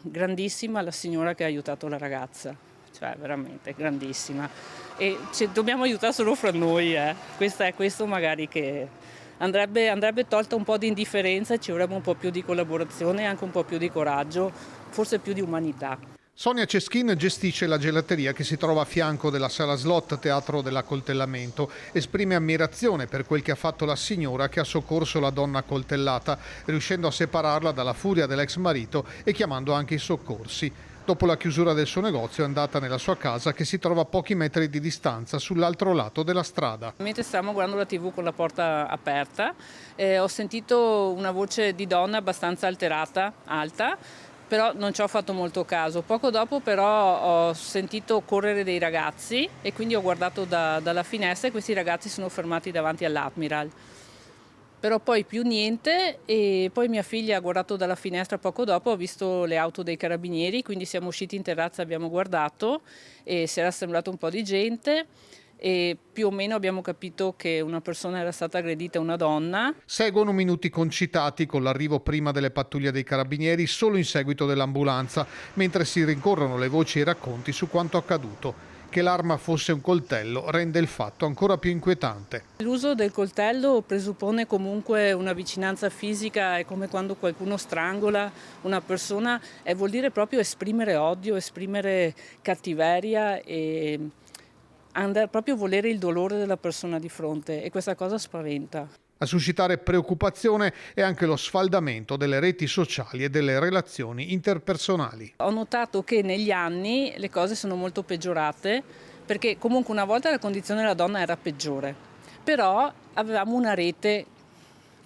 grandissima la signora che ha aiutato la ragazza, cioè veramente grandissima. E dobbiamo aiutare solo fra noi, questo magari che andrebbe tolta un po' di indifferenza e ci vorrebbe un po' più di collaborazione e anche un po' più di coraggio, forse più di umanità. Sonia Ceschin gestisce la gelateria che si trova a fianco della sala slot Teatro dell'Accoltellamento. Esprime ammirazione per quel che ha fatto la signora che ha soccorso la donna accoltellata, riuscendo a separarla dalla furia dell'ex marito e chiamando anche i soccorsi. Dopo la chiusura del suo negozio è andata nella sua casa che si trova a pochi metri di distanza sull'altro lato della strada. Mentre stavamo guardando la TV con la porta aperta, ho sentito una voce di donna abbastanza alterata, alta, però non ci ho fatto molto caso. Poco dopo però ho sentito correre dei ragazzi e quindi ho guardato dalla finestra e questi ragazzi sono fermati davanti all'Admiral. Però poi più niente, e poi mia figlia ha guardato dalla finestra poco dopo, ha visto le auto dei carabinieri, quindi siamo usciti in terrazza, abbiamo guardato e si era assemblato un po' di gente e più o meno abbiamo capito che una persona era stata aggredita, una donna. Seguono minuti concitati con l'arrivo prima delle pattuglie dei carabinieri solo in seguito dell'ambulanza, mentre si rincorrono le voci e i racconti su quanto accaduto. Che l'arma fosse un coltello rende il fatto ancora più inquietante. L'uso del coltello presuppone comunque una vicinanza fisica, è come quando qualcuno strangola una persona, e vuol dire proprio esprimere odio, esprimere cattiveria e andare proprio a volere il dolore della persona di fronte, e questa cosa spaventa. A suscitare preoccupazione è anche lo sfaldamento delle reti sociali e delle relazioni interpersonali. Ho notato che negli anni le cose sono molto peggiorate, perché comunque una volta la condizione della donna era peggiore, però avevamo una rete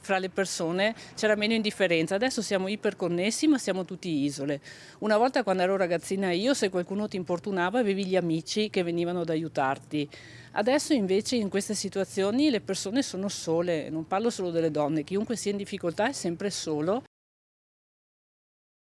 fra le persone, c'era meno indifferenza. Adesso siamo iperconnessi ma siamo tutti isole. Una volta, quando ero ragazzina io, se qualcuno ti importunava avevi gli amici che venivano ad aiutarti. Adesso invece in queste situazioni le persone sono sole, non parlo solo delle donne, chiunque sia in difficoltà è sempre solo